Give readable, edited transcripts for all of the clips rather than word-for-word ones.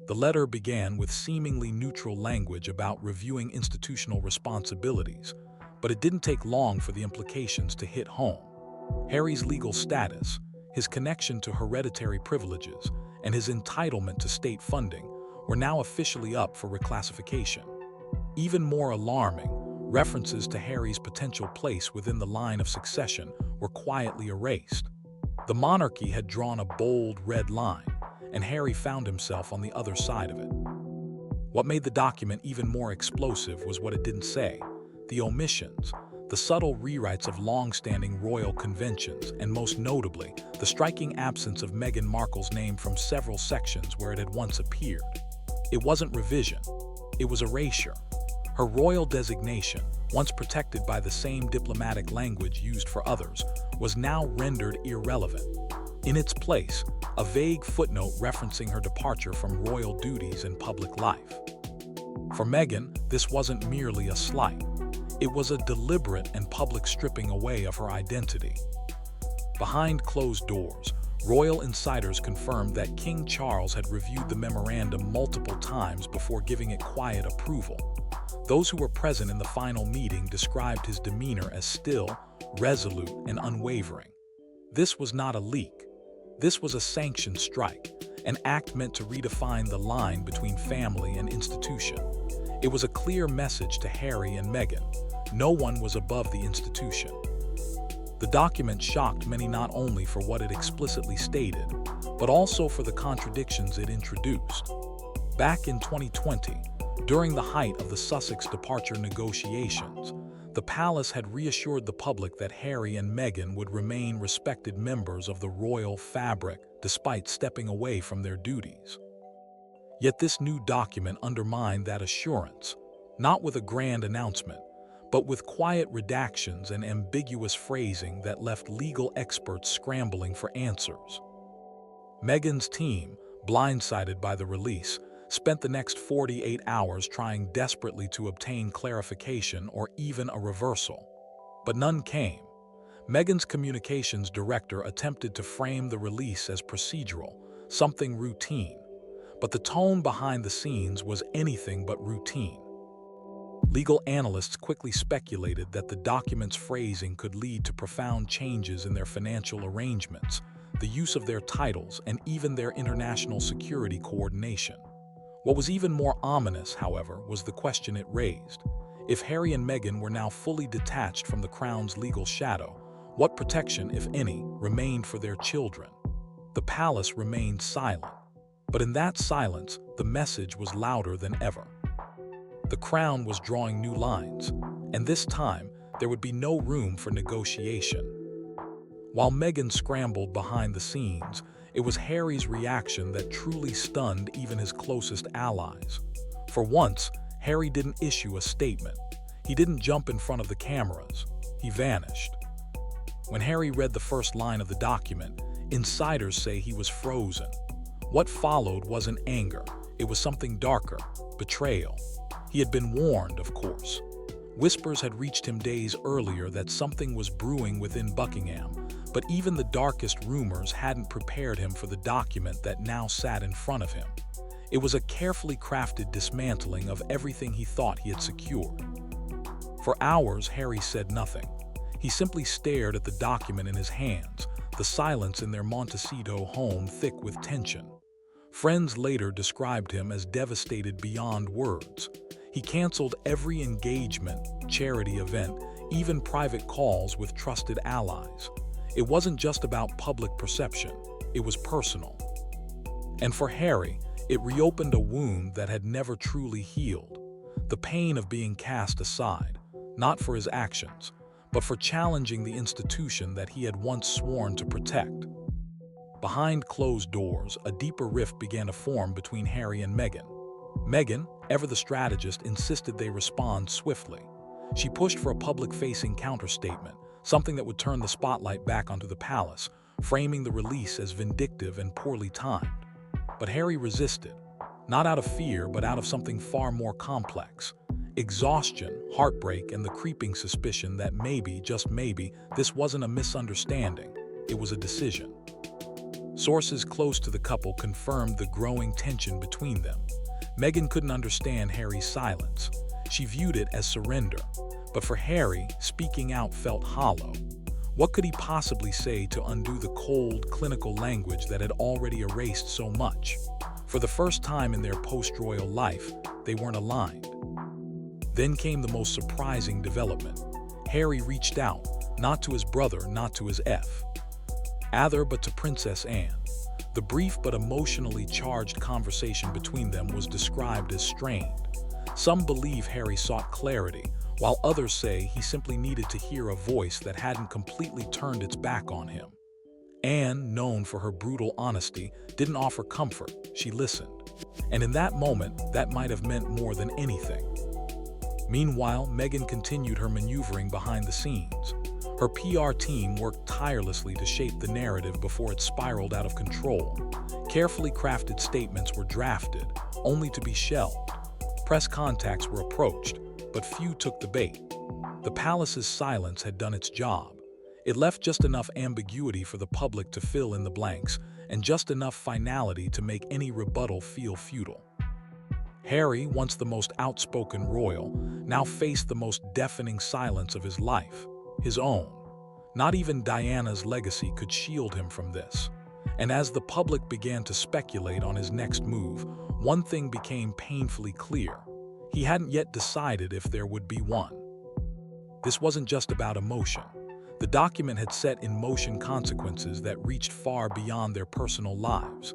The letter began with seemingly neutral language about reviewing institutional responsibilities, but it didn't take long for the implications to hit home. Harry's legal status, his connection to hereditary privileges, and his entitlement to state funding were now officially up for reclassification. Even more alarming, references to Harry's potential place within the line of succession were quietly erased. The monarchy had drawn a bold red line, and Harry found himself on the other side of it. What made the document even more explosive was what it didn't say: the omissions, the subtle rewrites of long-standing royal conventions, and most notably, the striking absence of Meghan Markle's name from several sections where it had once appeared. It wasn't revision, it was erasure. Her royal designation, once protected by the same diplomatic language used for others, was now rendered irrelevant. In its place, a vague footnote referencing her departure from royal duties and public life. For Meghan, this wasn't merely a slight. It was a deliberate and public stripping away of her identity. Behind closed doors, royal insiders confirmed that King Charles had reviewed the memorandum multiple times before giving it quiet approval. Those who were present in the final meeting described his demeanor as still, resolute, and unwavering. This was not a leak. This was a sanctioned strike, an act meant to redefine the line between family and institution. It was a clear message to Harry and Meghan: no one was above the institution. The document shocked many not only for what it explicitly stated, but also for the contradictions it introduced. Back in 2020, during the height of the Sussex departure negotiations, the palace had reassured the public that Harry and Meghan would remain respected members of the royal fabric despite stepping away from their duties. Yet this new document undermined that assurance, not with a grand announcement, but with quiet redactions and ambiguous phrasing that left legal experts scrambling for answers. Meghan's team, blindsided by the release, spent the next 48 hours trying desperately to obtain clarification or even a reversal. But none came. Meghan's communications director attempted to frame the release as procedural, something routine, but the tone behind the scenes was anything but routine. Legal analysts quickly speculated that the document's phrasing could lead to profound changes in their financial arrangements, the use of their titles, and even their international security coordination. What was even more ominous, however, was the question it raised. If Harry and Meghan were now fully detached from the crown's legal shadow, what protection, if any, remained for their children? The palace remained silent, but in that silence, the message was louder than ever. The crown was drawing new lines, and this time, there would be no room for negotiation. While Meghan scrambled behind the scenes, it was Harry's reaction that truly stunned even his closest allies. For once, Harry didn't issue a statement. He didn't jump in front of the cameras. He vanished. When Harry read the first line of the document, insiders say he was frozen. What followed wasn't anger. It was something darker: betrayal. He had been warned, of course. Whispers had reached him days earlier that something was brewing within Buckingham, but even the darkest rumors hadn't prepared him for the document that now sat in front of him. It was a carefully crafted dismantling of everything he thought he had secured. For hours, Harry said nothing. He simply stared at the document in his hands, the silence in their Montecito home thick with tension. Friends later described him as devastated beyond words. He canceled every engagement, charity event, even private calls with trusted allies. It wasn't just about public perception, it was personal. And for Harry, it reopened a wound that had never truly healed. The pain of being cast aside, not for his actions, but for challenging the institution that he had once sworn to protect. Behind closed doors, a deeper rift began to form between Harry and Meghan. Meghan, ever the strategist, insisted they respond swiftly. She pushed for a public-facing counterstatement, something that would turn the spotlight back onto the palace, framing the release as vindictive and poorly timed. But Harry resisted, not out of fear, but out of something far more complex: exhaustion, heartbreak, and the creeping suspicion that maybe, just maybe, this wasn't a misunderstanding, it was a decision. Sources close to the couple confirmed the growing tension between them. Meghan couldn't understand Harry's silence. She viewed it as surrender. But for Harry, speaking out felt hollow. What could he possibly say to undo the cold, clinical language that had already erased so much? For the first time in their post-royal life, they weren't aligned. Then came the most surprising development. Harry reached out, not to his brother, not to his father, but to Princess Anne. The brief but emotionally charged conversation between them was described as strained. Some believe Harry sought clarity, while others say he simply needed to hear a voice that hadn't completely turned its back on him. Anne, known for her brutal honesty, didn't offer comfort, she listened. And in that moment, that might have meant more than anything. Meanwhile, Meghan continued her maneuvering behind the scenes. Her PR team worked tirelessly to shape the narrative before it spiraled out of control. Carefully crafted statements were drafted, only to be shelved. Press contacts were approached, but few took the bait. The palace's silence had done its job. It left just enough ambiguity for the public to fill in the blanks, and just enough finality to make any rebuttal feel futile. Harry, once the most outspoken royal, now faced the most deafening silence of his life, his own. Not even Diana's legacy could shield him from this. And as the public began to speculate on his next move, one thing became painfully clear. He hadn't yet decided if there would be one. This wasn't just about emotion. The document had set in motion consequences that reached far beyond their personal lives.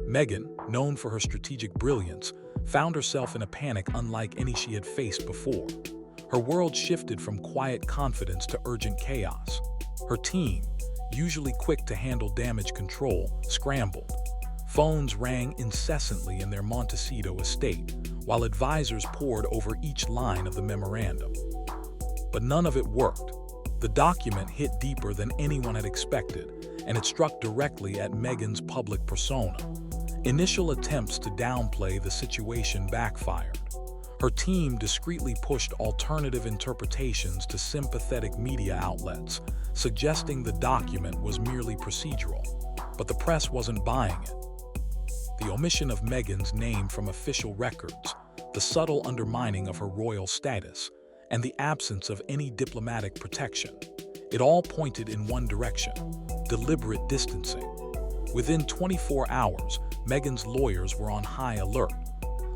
Meghan, known for her strategic brilliance, found herself in a panic unlike any she had faced before. Her world shifted from quiet confidence to urgent chaos. Her team, usually quick to handle damage control, scrambled. Phones rang incessantly in their Montecito estate, while advisors pored over each line of the memorandum. But none of it worked. The document hit deeper than anyone had expected, and it struck directly at Meghan's public persona. Initial attempts to downplay the situation backfired. Her team discreetly pushed alternative interpretations to sympathetic media outlets, suggesting the document was merely procedural. But the press wasn't buying it. The omission of Meghan's name from official records, the subtle undermining of her royal status, and the absence of any diplomatic protection. It all pointed in one direction: deliberate distancing. Within 24 hours, Meghan's lawyers were on high alert.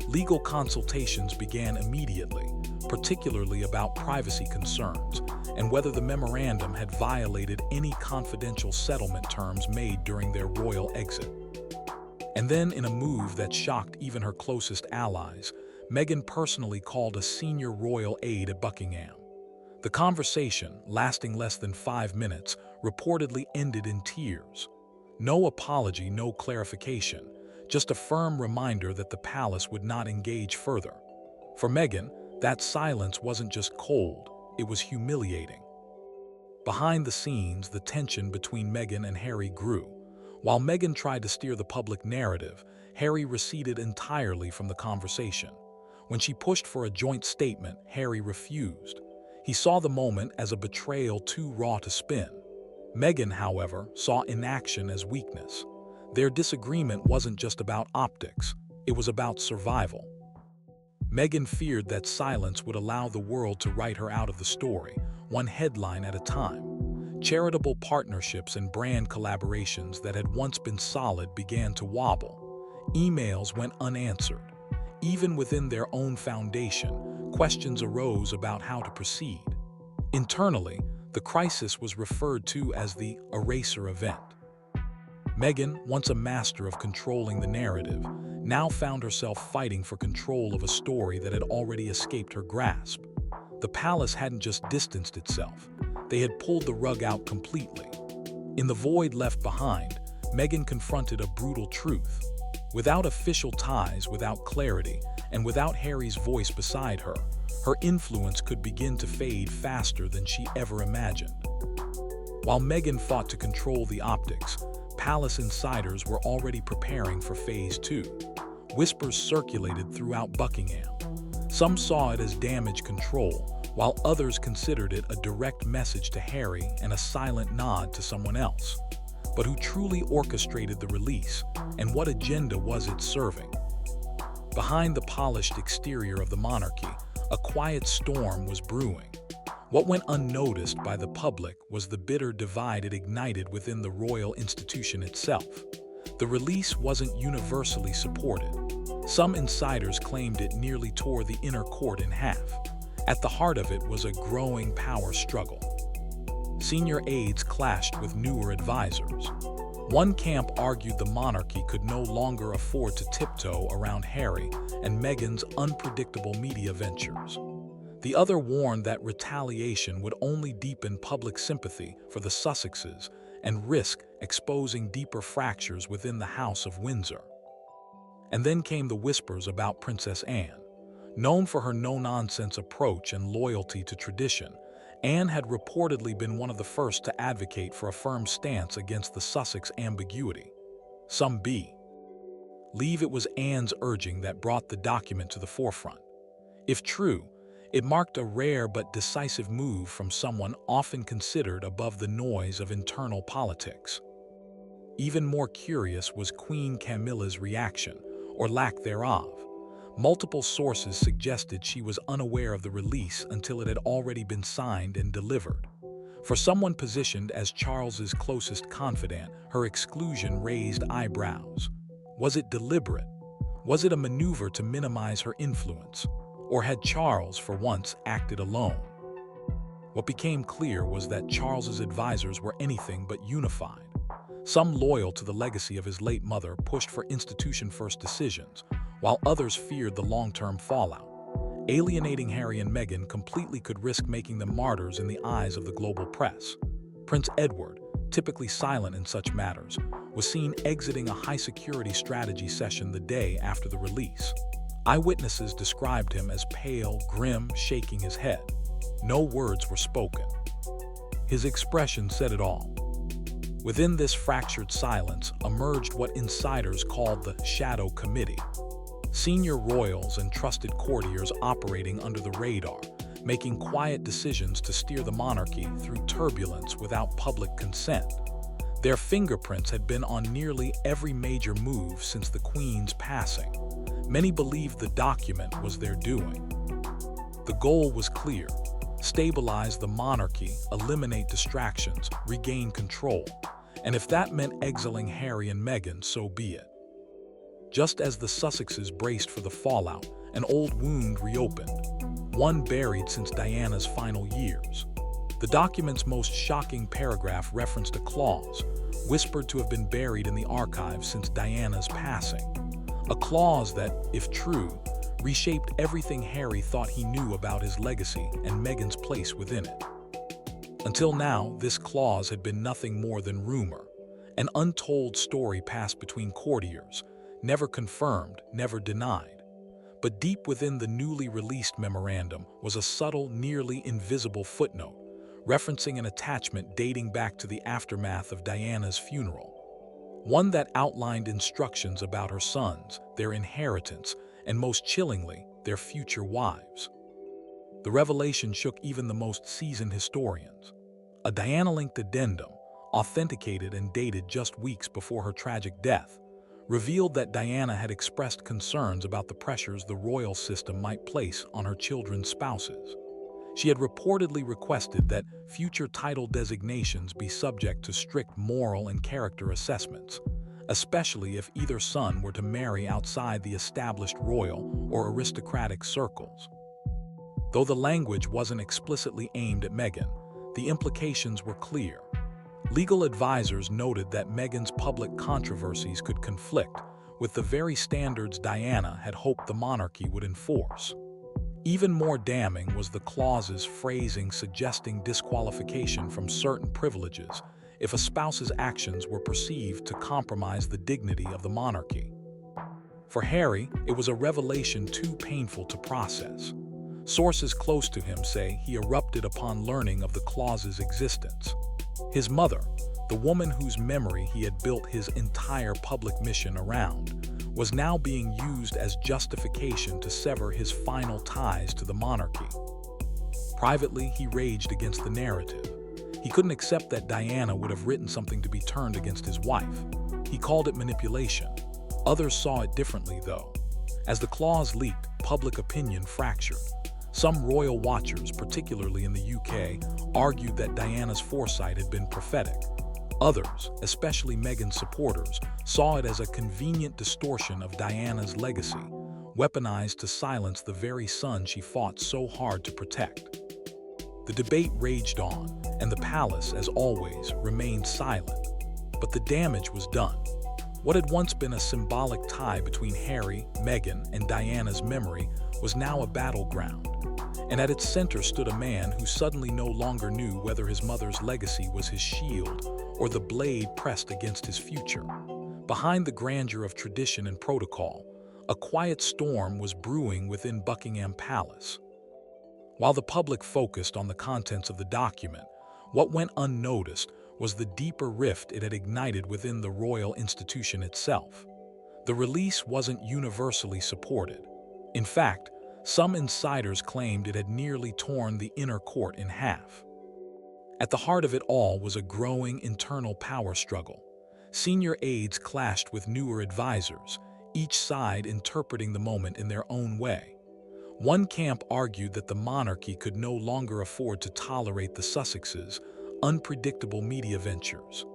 Legal consultations began immediately, particularly about privacy concerns and whether the memorandum had violated any confidential settlement terms made during their royal exit. And then, in a move that shocked even her closest allies, Meghan personally called a senior royal aide at Buckingham. The conversation, lasting less than 5 minutes, reportedly ended in tears. No apology, no clarification, just a firm reminder that the palace would not engage further. For Meghan, that silence wasn't just cold, it was humiliating. Behind the scenes, the tension between Meghan and Harry grew. While Meghan tried to steer the public narrative, Harry receded entirely from the conversation. When she pushed for a joint statement, Harry refused. He saw the moment as a betrayal too raw to spin. Meghan, however, saw inaction as weakness. Their disagreement wasn't just about optics, it was about survival. Meghan feared that silence would allow the world to write her out of the story, one headline at a time. Charitable partnerships and brand collaborations that had once been solid began to wobble. Emails went unanswered. Even within their own foundation, questions arose about how to proceed. Internally, the crisis was referred to as the eraser event. Meghan, once a master of controlling the narrative, now found herself fighting for control of a story that had already escaped her grasp. The palace hadn't just distanced itself, they had pulled the rug out completely. In the void left behind, Meghan confronted a brutal truth. Without official ties, without clarity, and without Harry's voice beside her, her influence could begin to fade faster than she ever imagined. While Meghan fought to control the optics, palace insiders were already preparing for Phase 2. Whispers circulated throughout Buckingham. Some saw it as damage control, while others considered it a direct message to Harry and a silent nod to someone else. but who truly orchestrated the release, and what agenda was it serving? Behind the polished exterior of the monarchy, a quiet storm was brewing. What went unnoticed by the public was the bitter divide it ignited within the royal institution itself. The release wasn't universally supported. Some insiders claimed it nearly tore the inner court in half. At the heart of it was a growing power struggle. Senior aides clashed with newer advisors. One camp argued the monarchy could no longer afford to tiptoe around Harry and Meghan's unpredictable media ventures. The other warned that retaliation would only deepen public sympathy for the Sussexes and risk exposing deeper fractures within the House of Windsor. And then came the whispers about Princess Anne. Known for her no-nonsense approach and loyalty to tradition, Anne had reportedly been one of the first to advocate for a firm stance against the Sussex ambiguity. Some believe it was Anne's urging that brought the document to the forefront. If true, it marked a rare but decisive move from someone often considered above the noise of internal politics. Even more curious was Queen Camilla's reaction, or lack thereof. Multiple sources suggested she was unaware of the release until it had already been signed and delivered. For someone positioned as Charles's closest confidant, her exclusion raised eyebrows. Was it deliberate? Was it a maneuver to minimize her influence? Or had Charles, for once, acted alone? What became clear was that Charles's advisors were anything but unified. Some loyal to the legacy of his late mother pushed for institution-first decisions, while others feared the long-term fallout. Alienating Harry and Meghan completely could risk making them martyrs in the eyes of the global press. Prince Edward, typically silent in such matters, was seen exiting a high-security strategy session the day after the release. Eyewitnesses described him as pale, grim, shaking his head. No words were spoken. His expression said it all. Within this fractured silence emerged what insiders called the Shadow Committee. Senior royals and trusted courtiers operating under the radar, making quiet decisions to steer the monarchy through turbulence without public consent. Their fingerprints had been on nearly every major move since the Queen's passing. Many believed the document was their doing. The goal was clear: stabilize the monarchy, eliminate distractions, regain control. And if that meant exiling Harry and Meghan, so be it. Just as the Sussexes braced for the fallout, an old wound reopened, one buried since Diana's final years. The document's most shocking paragraph referenced a clause, whispered to have been buried in the archives since Diana's passing. A clause that, if true, reshaped everything Harry thought he knew about his legacy and Meghan's place within it. Until now, this clause had been nothing more than rumor, an untold story passed between courtiers, never confirmed, never denied. But deep within the newly released memorandum was a subtle, nearly invisible footnote, referencing an attachment dating back to the aftermath of Diana's funeral. One that outlined instructions about her sons, their inheritance, and most chillingly, their future wives. The revelation shook even the most seasoned historians. A Diana-linked addendum, authenticated and dated just weeks before her tragic death, revealed that Diana had expressed concerns about the pressures the royal system might place on her children's spouses. She had reportedly requested that future title designations be subject to strict moral and character assessments, especially if either son were to marry outside the established royal or aristocratic circles. Though the language wasn't explicitly aimed at Meghan, the implications were clear. Legal advisors noted that Meghan's public controversies could conflict with the very standards Diana had hoped the monarchy would enforce. Even more damning was the clause's phrasing suggesting disqualification from certain privileges if a spouse's actions were perceived to compromise the dignity of the monarchy. For Harry, it was a revelation too painful to process. Sources close to him say he erupted upon learning of the clause's existence. His mother, the woman whose memory he had built his entire public mission around, was now being used as justification to sever his final ties to the monarchy. Privately, he raged against the narrative. He couldn't accept that Diana would have written something to be turned against his wife. He called it manipulation. Others saw it differently, though. As the clause leaked, public opinion fractured. Some royal watchers, particularly in the UK, argued that Diana's foresight had been prophetic. Others, especially Meghan's supporters, saw it as a convenient distortion of Diana's legacy, weaponized to silence the very son she fought so hard to protect. The debate raged on, and the palace, as always, remained silent. But the damage was done. What had once been a symbolic tie between Harry, Meghan, and Diana's memory was now a battleground. And at its center stood a man who suddenly no longer knew whether his mother's legacy was his shield or the blade pressed against his future. Behind the grandeur of tradition and protocol, a quiet storm was brewing within Buckingham Palace. While the public focused on the contents of the document, what went unnoticed was the deeper rift it had ignited within the royal institution itself. The release wasn't universally supported. In fact, some insiders claimed it had nearly torn the inner court in half. At the heart of it all was a growing internal power struggle. Senior aides clashed with newer advisors, each side interpreting the moment in their own way. One camp argued that the monarchy could no longer afford to tolerate the Sussexes' unpredictable media ventures.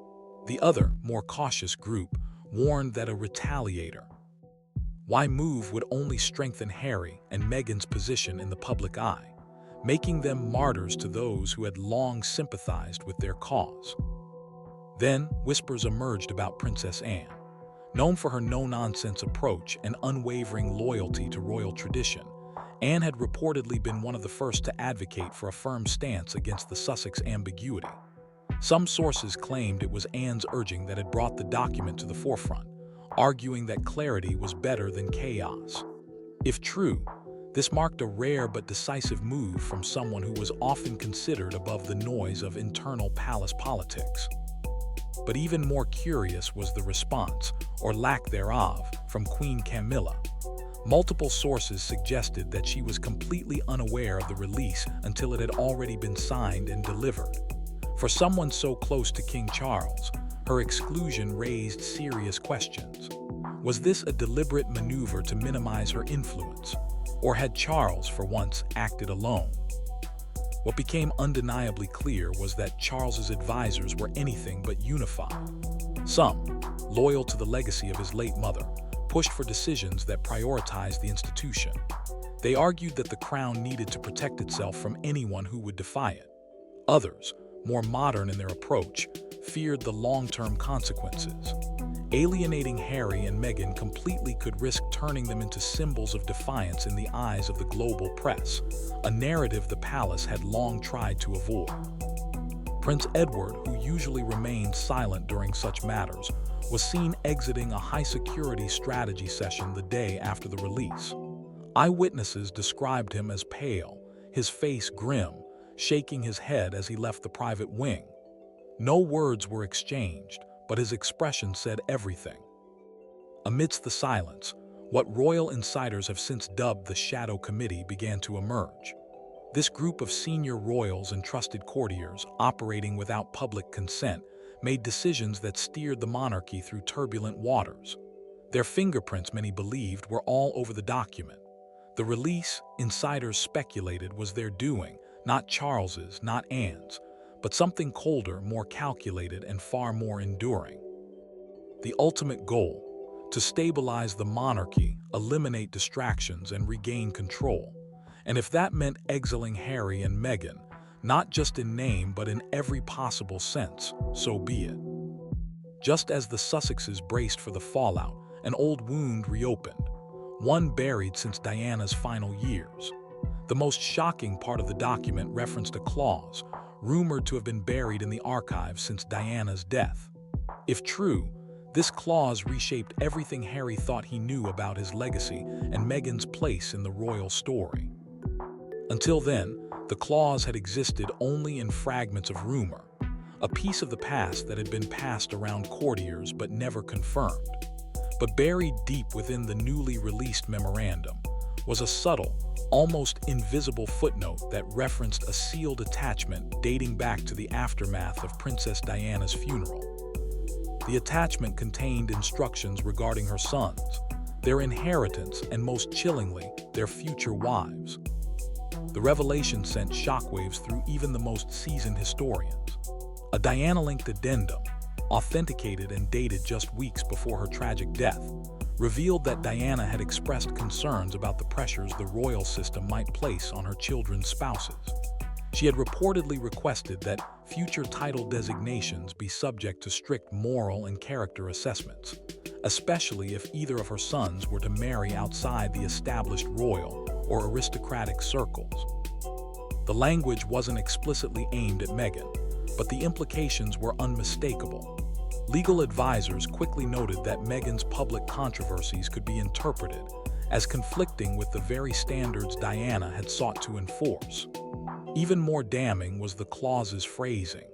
The other, more cautious group warned that a retaliator move would only strengthen Harry and Meghan's position in the public eye, making them martyrs to those who had long sympathized with their cause. Then, whispers emerged about Princess Anne. Known for her no-nonsense approach and unwavering loyalty to royal tradition, Anne had reportedly been one of the first to advocate for a firm stance against the Sussex ambiguity. Some sources claimed it was Anne's urging that had brought the document to the forefront, arguing that clarity was better than chaos. If true, this marked a rare but decisive move from someone who was often considered above the noise of internal palace politics. But even more curious was the response, or lack thereof, from Queen Camilla. Multiple sources suggested that she was completely unaware of the release until it had already been signed and delivered. For someone so close to King Charles, her exclusion raised serious questions. Was this a deliberate maneuver to minimize her influence, or had Charles, for once, acted alone? What became undeniably clear was that Charles's advisors were anything but unified. Some, loyal to the legacy of his late mother, pushed for decisions that prioritized the institution. They argued that the crown needed to protect itself from anyone who would defy it. Others, more modern in their approach, feared the long-term consequences. Alienating Harry and Meghan completely could risk turning them into symbols of defiance in the eyes of the global press, a narrative the palace had long tried to avoid. Prince Edward, who usually remained silent during such matters, was seen exiting a high-security strategy session the day after the release. Eyewitnesses described him as pale, his face grim, shaking his head as he left the private wing. No words were exchanged, but his expression said everything. Amidst the silence, what royal insiders have since dubbed the Shadow Committee began to emerge. This group of senior royals and trusted courtiers, operating without public consent, made decisions that steered the monarchy through turbulent waters. Their fingerprints, many believed, were all over the document. The release, insiders speculated, was their doing, not Charles's, not Anne's, but something colder, more calculated, and far more enduring. The ultimate goal: to stabilize the monarchy, eliminate distractions, and regain control. And if that meant exiling Harry and Meghan, not just in name but in every possible sense, so be it. Just as the Sussexes braced for the fallout, an old wound reopened, one buried since Diana's final years. The most shocking part of the document referenced a clause, rumored to have been buried in the archives since Diana's death. If true, this clause reshaped everything Harry thought he knew about his legacy and Meghan's place in the royal story. Until then, the clause had existed only in fragments of rumor, a piece of the past that had been passed around courtiers but never confirmed. But buried deep within the newly released memorandum was a subtle, almost invisible footnote that referenced a sealed attachment dating back to the aftermath of Princess Diana's funeral. The attachment contained instructions regarding her sons, their inheritance, and most chillingly, their future wives. The revelation sent shockwaves through even the most seasoned historians. A Diana-linked addendum, authenticated and dated just weeks before her tragic death, revealed that Diana had expressed concerns about the pressures the royal system might place on her children's spouses. She had reportedly requested that future title designations be subject to strict moral and character assessments, especially if either of her sons were to marry outside the established royal or aristocratic circles. The language wasn't explicitly aimed at Meghan, but the implications were unmistakable. Legal advisors quickly noted that Meghan's public controversies could be interpreted as conflicting with the very standards Diana had sought to enforce. Even more damning was the clause's phrasing,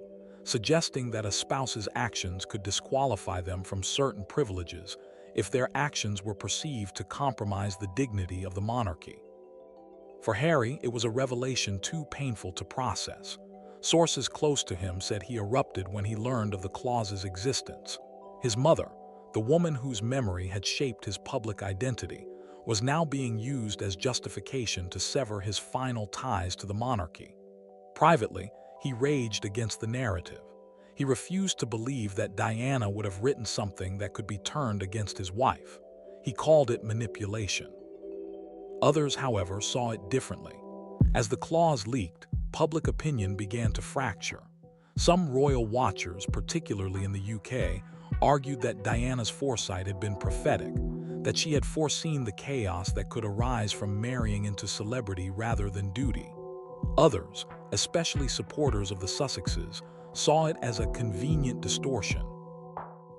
suggesting that a spouse's actions could disqualify them from certain privileges if their actions were perceived to compromise the dignity of the monarchy. For Harry, it was a revelation too painful to process. Sources close to him said he erupted when he learned of the clause's existence. His mother, the woman whose memory had shaped his public identity, was now being used as justification to sever his final ties to the monarchy. Privately, he raged against the narrative. He refused to believe that Diana would have written something that could be turned against his wife. He called it manipulation. Others, however, saw it differently. As the clause leaked, public opinion began to fracture. Some royal watchers, particularly in the UK, argued that Diana's foresight had been prophetic, that she had foreseen the chaos that could arise from marrying into celebrity rather than duty. Others, especially supporters of the Sussexes, saw it as a convenient distortion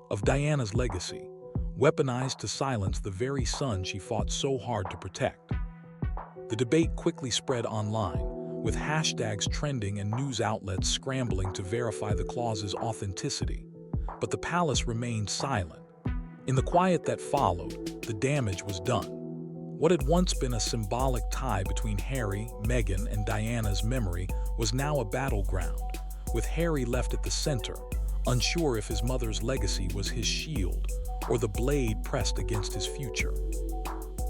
of Diana's legacy, weaponized to silence the very son she fought so hard to protect. The debate quickly spread online, with hashtags trending and news outlets scrambling to verify the clause's authenticity. But the palace remained silent. In the quiet that followed, the damage was done. What had once been a symbolic tie between Harry, Meghan, and Diana's memory was now a battleground, with Harry left at the center, unsure if his mother's legacy was his shield or the blade pressed against his future.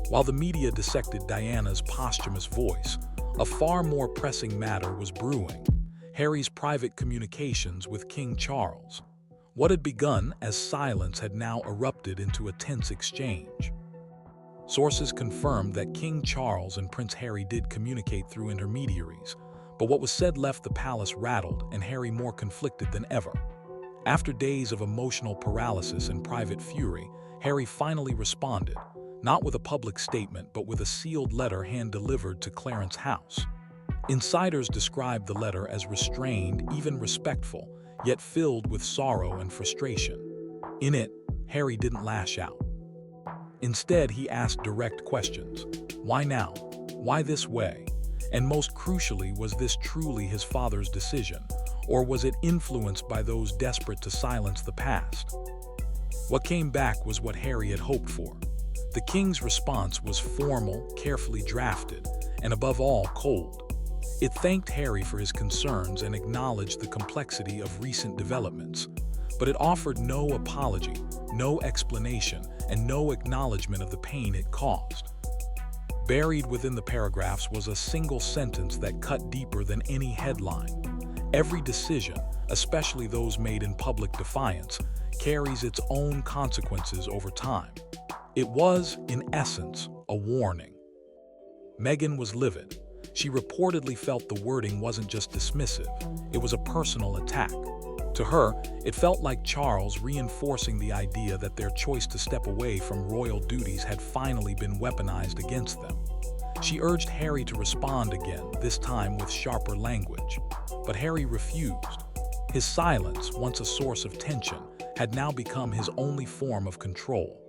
While the media dissected Diana's posthumous voice, a far more pressing matter was brewing: Harry's private communications with King Charles. What had begun as silence had now erupted into a tense exchange. Sources confirmed that King Charles and Prince Harry did communicate through intermediaries, but what was said left the palace rattled and Harry more conflicted than ever. After days of emotional paralysis and private fury, Harry finally responded, not with a public statement but with a sealed letter hand-delivered to Clarence House. Insiders described the letter as restrained, even respectful, yet filled with sorrow and frustration. In it, Harry didn't lash out. Instead, he asked direct questions. Why now? Why this way? And most crucially, was this truly his father's decision, or was it influenced by those desperate to silence the past? What came back was what Harry had hoped for. The king's response was formal, carefully drafted, and above all, cold. It thanked Harry for his concerns and acknowledged the complexity of recent developments, but it offered no apology, no explanation, and no acknowledgement of the pain it caused. Buried within the paragraphs was a single sentence that cut deeper than any headline. Every decision, especially those made in public defiance, carries its own consequences over time. It was, in essence, a warning. Meghan was livid. She reportedly felt the wording wasn't just dismissive, it was a personal attack. To her, it felt like Charles reinforcing the idea that their choice to step away from royal duties had finally been weaponized against them. She urged Harry to respond again, this time with sharper language. But Harry refused. His silence, once a source of tension, had now become his only form of control.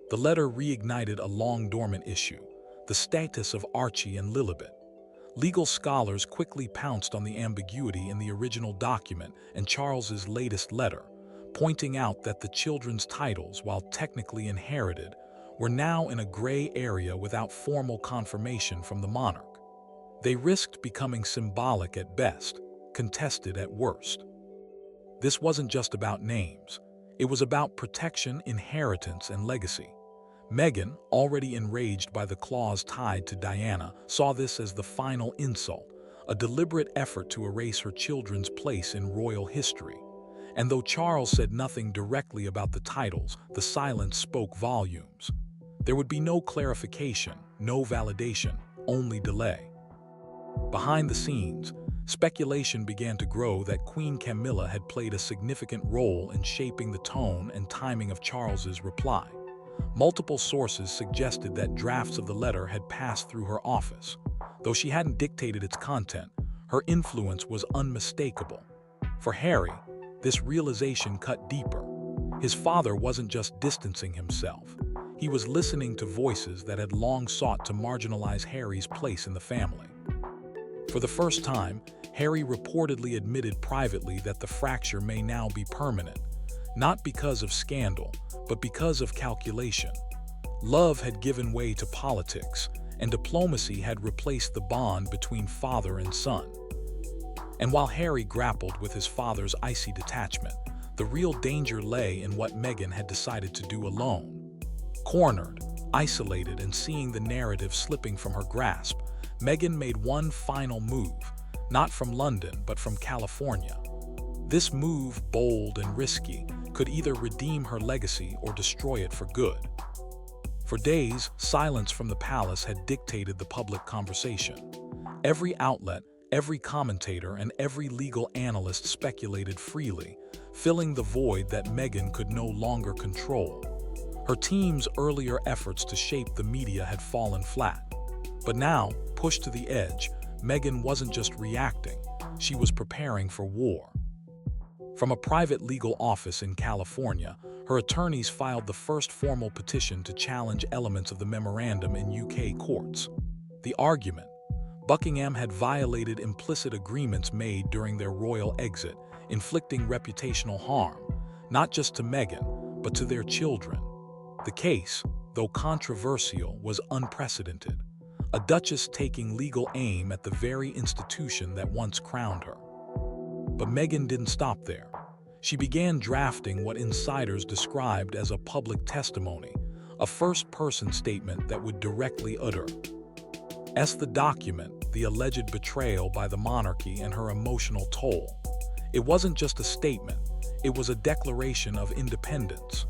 The letter reignited a long-dormant issue: the status of Archie and Lilibet. Legal scholars quickly pounced on the ambiguity in the original document and Charles's latest letter, pointing out that the children's titles, while technically inherited, were now in a gray area without formal confirmation from the monarch. They risked becoming symbolic at best, contested at worst. This wasn't just about names. It was about protection, inheritance, and legacy. Meghan, already enraged by the clause tied to Diana, saw this as the final insult, a deliberate effort to erase her children's place in royal history. And though Charles said nothing directly about the titles, the silence spoke volumes. There would be no clarification, no validation, only delay. Behind the scenes, speculation began to grow that Queen Camilla had played a significant role in shaping the tone and timing of Charles's reply. Multiple sources suggested that drafts of the letter had passed through her office. Though she hadn't dictated its content, her influence was unmistakable. For Harry, this realization cut deeper. His father wasn't just distancing himself. He was listening to voices that had long sought to marginalize Harry's place in the family. For the first time, Harry reportedly admitted privately that the fracture may now be permanent, not because of scandal, but because of calculation. Love had given way to politics, and diplomacy had replaced the bond between father and son. And while Harry grappled with his father's icy detachment, the real danger lay in what Meghan had decided to do alone. Cornered, isolated, and seeing the narrative slipping from her grasp, Meghan made one final move, not from London but from California. This move, bold and risky, could either redeem her legacy or destroy it for good. For days, silence from the palace had dictated the public conversation. Every outlet, every commentator, and every legal analyst speculated freely, filling the void that Meghan could no longer control. Her team's earlier efforts to shape the media had fallen flat. But now, pushed to the edge, Meghan wasn't just reacting, she was preparing for war. From a private legal office in California, her attorneys filed the first formal petition to challenge elements of the memorandum in UK courts. The argument: Buckingham had violated implicit agreements made during their royal exit, inflicting reputational harm, not just to Meghan, but to their children. The case, though controversial, was unprecedented. A duchess taking legal aim at the very institution that once crowned her. But Meghan didn't stop there. She began drafting what insiders described as a public testimony, a first-person statement that would directly utter the document, the alleged betrayal by the monarchy and her emotional toll. It wasn't just a statement, it was a declaration of independence.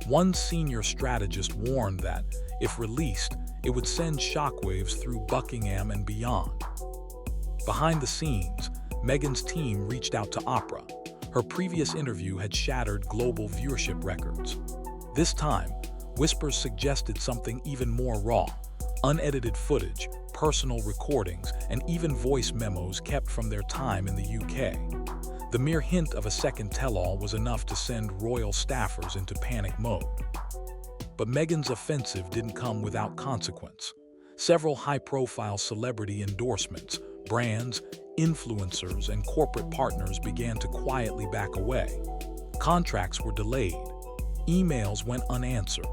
One senior strategist warned that, if released, it would send shockwaves through Buckingham and beyond. Behind the scenes, Meghan's team reached out to Oprah. Her previous interview had shattered global viewership records. This time, whispers suggested something even more raw: unedited footage, personal recordings, and even voice memos kept from their time in the UK. The mere hint of a second tell-all was enough to send royal staffers into panic mode. But Meghan's offensive didn't come without consequence. Several high-profile celebrity endorsements, brands, influencers, and corporate partners began to quietly back away. Contracts were delayed. Emails went unanswered.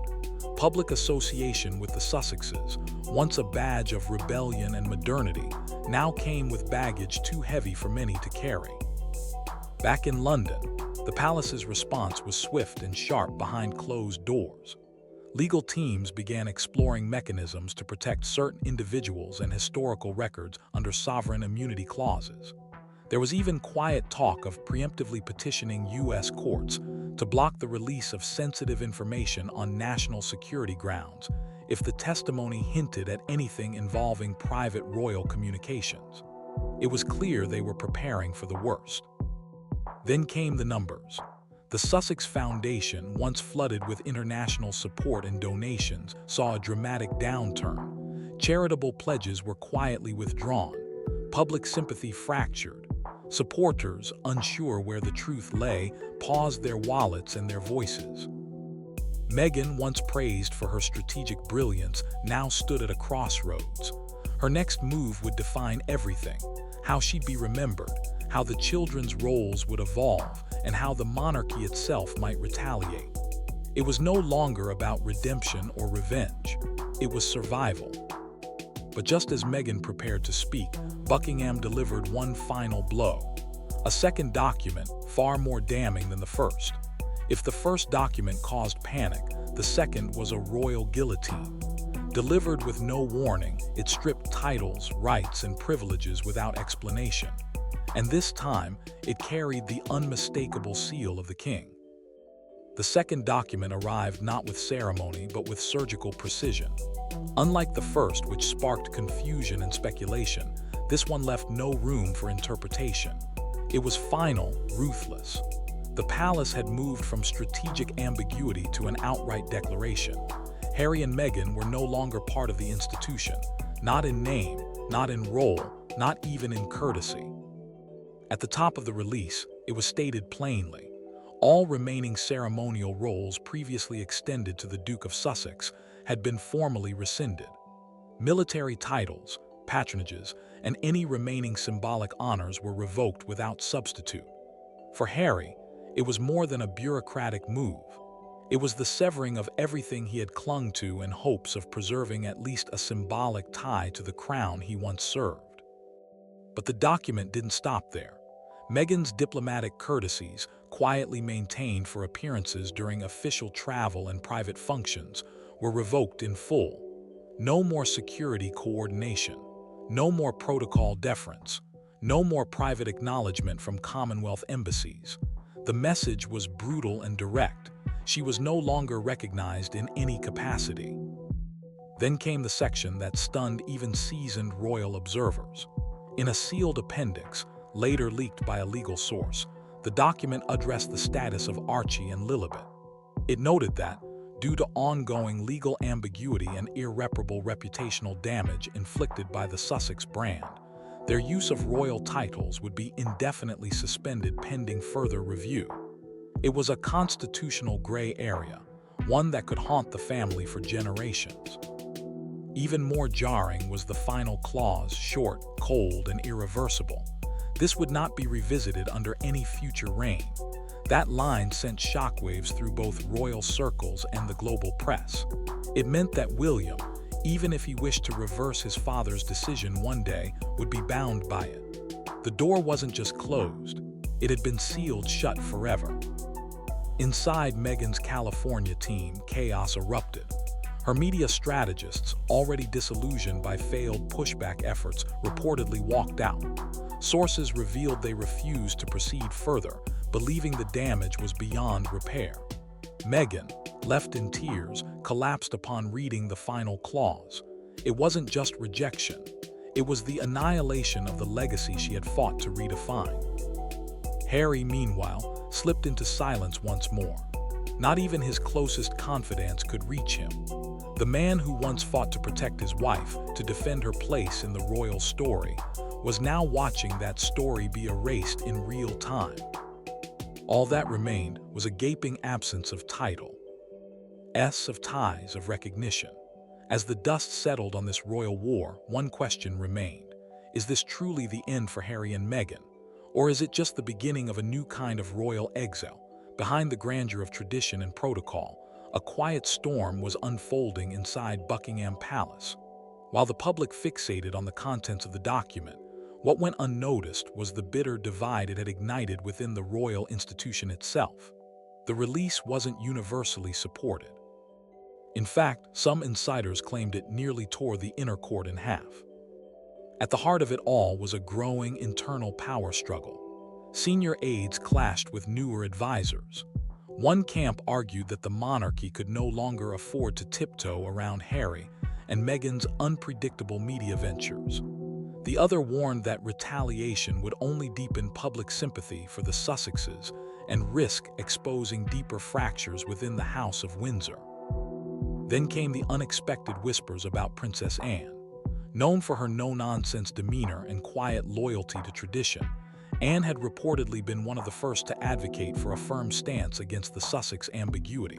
Public association with the Sussexes, once a badge of rebellion and modernity, now came with baggage too heavy for many to carry. Back in London, the palace's response was swift and sharp behind closed doors. Legal teams began exploring mechanisms to protect certain individuals and historical records under sovereign immunity clauses. There was even quiet talk of preemptively petitioning U.S. courts to block the release of sensitive information on national security grounds if the testimony hinted at anything involving private royal communications. It was clear they were preparing for the worst. Then came the numbers. The Sussex Foundation, once flooded with international support and donations, saw a dramatic downturn. Charitable pledges were quietly withdrawn. Public sympathy fractured. Supporters, unsure where the truth lay, paused their wallets and their voices. Meghan, once praised for her strategic brilliance, now stood at a crossroads. Her next move would define everything: how she'd be remembered, how the children's roles would evolve, and how the monarchy itself might retaliate. It was no longer about redemption or revenge. It was survival. But just as Meghan prepared to speak, Buckingham delivered one final blow. A second document, far more damning than the first. If the first document caused panic, the second was a royal guillotine. Delivered with no warning, it stripped titles, rights, and privileges without explanation. And this time, it carried the unmistakable seal of the king. The second document arrived not with ceremony but with surgical precision. Unlike the first, which sparked confusion and speculation, this one left no room for interpretation. It was final, ruthless. The palace had moved from strategic ambiguity to an outright declaration. Harry and Meghan were no longer part of the institution, not in name, not in role, not even in courtesy. At the top of the release, it was stated plainly: all remaining ceremonial roles previously extended to the Duke of Sussex had been formally rescinded. Military titles, patronages, and any remaining symbolic honors were revoked without substitute. For Harry, it was more than a bureaucratic move. It was the severing of everything he had clung to in hopes of preserving at least a symbolic tie to the crown he once served. But the document didn't stop there. Meghan's diplomatic courtesies, quietly maintained for appearances during official travel and private functions, were revoked in full. No more security coordination. No more protocol deference. No more private acknowledgement from Commonwealth embassies. The message was brutal and direct. She was no longer recognized in any capacity. Then came the section that stunned even seasoned royal observers. In a sealed appendix, later leaked by a legal source, the document addressed the status of Archie and Lilibet. It noted that, due to ongoing legal ambiguity and irreparable reputational damage inflicted by the Sussex brand, their use of royal titles would be indefinitely suspended pending further review. It was a constitutional gray area, one that could haunt the family for generations. Even more jarring was the final clause, short, cold, and irreversible. This would not be revisited under any future reign. That line sent shockwaves through both royal circles and the global press. It meant that William, even if he wished to reverse his father's decision one day, would be bound by it. The door wasn't just closed, it had been sealed shut forever. Inside Meghan's California team, chaos erupted. Her media strategists, already disillusioned by failed pushback efforts, reportedly walked out. Sources revealed they refused to proceed further, believing the damage was beyond repair. Meghan, left in tears, collapsed upon reading the final clause. It wasn't just rejection. It was the annihilation of the legacy she had fought to redefine. Harry, meanwhile, slipped into silence once more. Not even his closest confidants could reach him. The man who once fought to protect his wife, to defend her place in the royal story, was now watching that story be erased in real time. All that remained was a gaping absence of title. Of ties of recognition. As the dust settled on this royal war, one question remained. Is this truly the end for Harry and Meghan? Or is it just the beginning of a new kind of royal exile? Behind the grandeur of tradition and protocol, a quiet storm was unfolding inside Buckingham Palace. While the public fixated on the contents of the document, what went unnoticed was the bitter divide it had ignited within the royal institution itself. The release wasn't universally supported. In fact, some insiders claimed it nearly tore the inner court in half. At the heart of it all was a growing internal power struggle. Senior aides clashed with newer advisors. One camp argued that the monarchy could no longer afford to tiptoe around Harry and Meghan's unpredictable media ventures. The other warned that retaliation would only deepen public sympathy for the Sussexes and risk exposing deeper fractures within the House of Windsor. Then came the unexpected whispers about Princess Anne. Known for her no-nonsense demeanor and quiet loyalty to tradition, Anne had reportedly been one of the first to advocate for a firm stance against the Sussex ambiguity.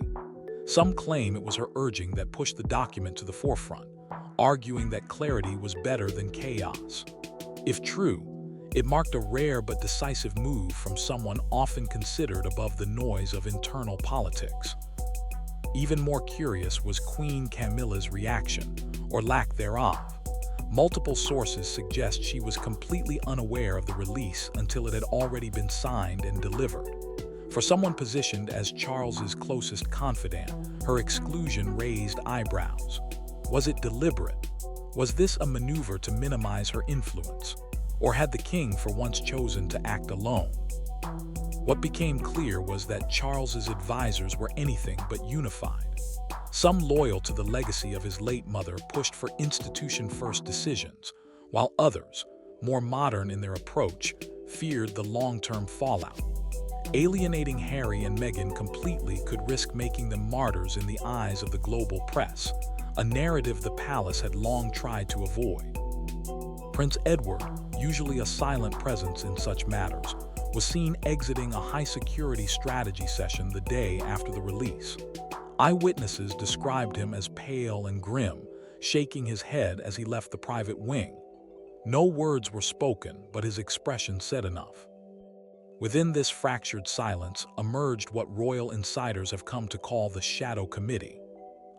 Some claim it was her urging that pushed the document to the forefront, arguing that clarity was better than chaos. If true, it marked a rare but decisive move from someone often considered above the noise of internal politics. Even more curious was Queen Camilla's reaction, or lack thereof. Multiple sources suggest she was completely unaware of the release until it had already been signed and delivered. For someone positioned as Charles's closest confidant, her exclusion raised eyebrows. Was it deliberate? Was this a maneuver to minimize her influence? Or had the king for once chosen to act alone? What became clear was that Charles's advisors were anything but unified. Some loyal to the legacy of his late mother pushed for institution-first decisions, while others, more modern in their approach, feared the long-term fallout. Alienating Harry and Meghan completely could risk making them martyrs in the eyes of the global press, a narrative the palace had long tried to avoid. Prince Edward, usually a silent presence in such matters, was seen exiting a high-security strategy session the day after the release. Eyewitnesses described him as pale and grim, shaking his head as he left the private wing. No words were spoken, but his expression said enough. Within this fractured silence emerged what royal insiders have come to call the Shadow Committee,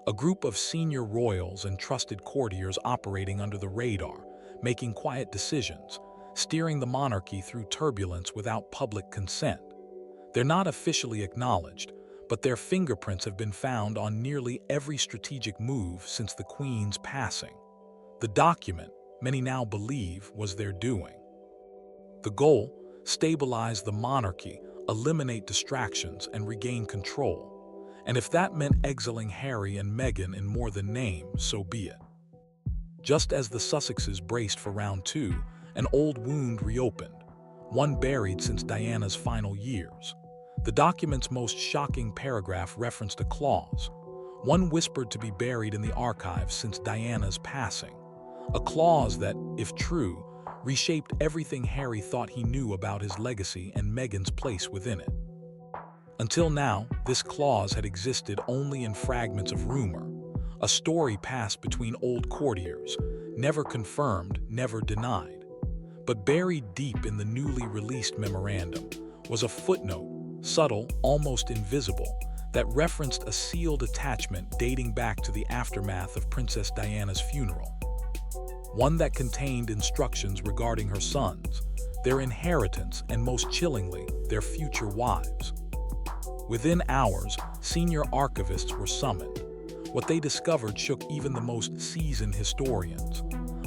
a group of senior royals and trusted courtiers operating under the radar, making quiet decisions, steering the monarchy through turbulence without public consent. They're not officially acknowledged, but their fingerprints have been found on nearly every strategic move since the Queen's passing. The document, many now believe, was their doing. The goal: stabilize the monarchy, eliminate distractions, and regain control. And if that meant exiling Harry and Meghan in more than name, so be it. Just as the Sussexes braced for round two, an old wound reopened, one buried since Diana's final years. The document's most shocking paragraph referenced a clause, one whispered to be buried in the archives since Diana's passing. A clause that, if true, reshaped everything Harry thought he knew about his legacy and Meghan's place within it. Until now, this clause had existed only in fragments of rumor, a story passed between old courtiers, never confirmed, never denied. But buried deep in the newly released memorandum was a footnote, subtle, almost invisible, that referenced a sealed attachment dating back to the aftermath of Princess Diana's funeral. One that contained instructions regarding her sons, their inheritance, and most chillingly, their future wives. Within hours, senior archivists were summoned. What they discovered shook even the most seasoned historians.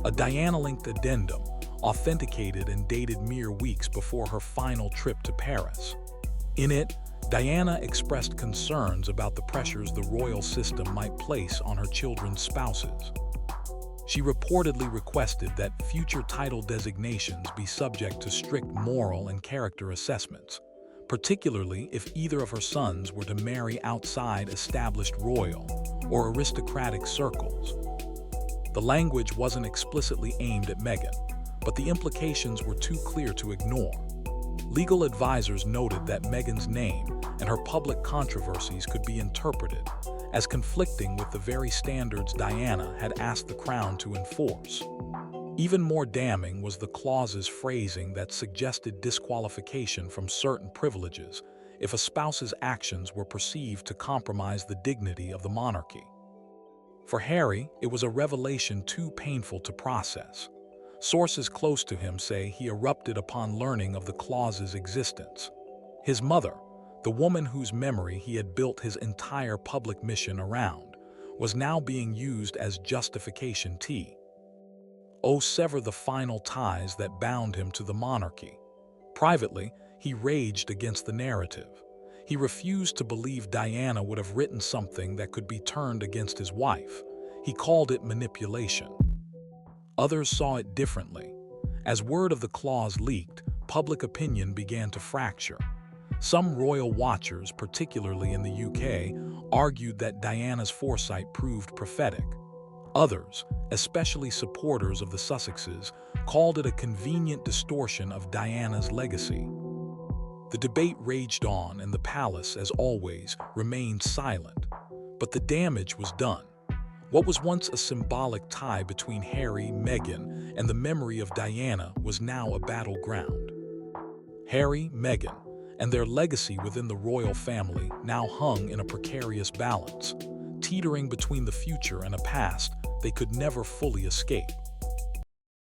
A Diana-linked addendum, authenticated and dated mere weeks before her final trip to Paris. In it, Diana expressed concerns about the pressures the royal system might place on her children's spouses. She reportedly requested that future title designations be subject to strict moral and character assessments, particularly if either of her sons were to marry outside established royal or aristocratic circles. The language wasn't explicitly aimed at Meghan, but the implications were too clear to ignore. Legal advisors noted that Meghan's name and her public controversies could be interpreted as conflicting with the very standards Diana had asked the Crown to enforce. Even more damning was the clause's phrasing that suggested disqualification from certain privileges if a spouse's actions were perceived to compromise the dignity of the monarchy. For Harry, it was a revelation too painful to process. Sources close to him say he erupted upon learning of the clause's existence. His mother, the woman whose memory he had built his entire public mission around, was now being used as justification T. Oh, sever the final ties that bound him to the monarchy. Privately, he raged against the narrative. He refused to believe Diana would have written something that could be turned against his wife. He called it manipulation. Others saw it differently. As word of the clause leaked, public opinion began to fracture. Some royal watchers, particularly in the UK, argued that Diana's foresight proved prophetic. Others, especially supporters of the Sussexes, called it a convenient distortion of Diana's legacy. The debate raged on, and the palace, as always, remained silent. But the damage was done. What was once a symbolic tie between Harry, Meghan, and the memory of Diana was now a battleground. Harry, Meghan, and their legacy within the royal family now hung in a precarious balance, teetering between the future and a past they could never fully escape.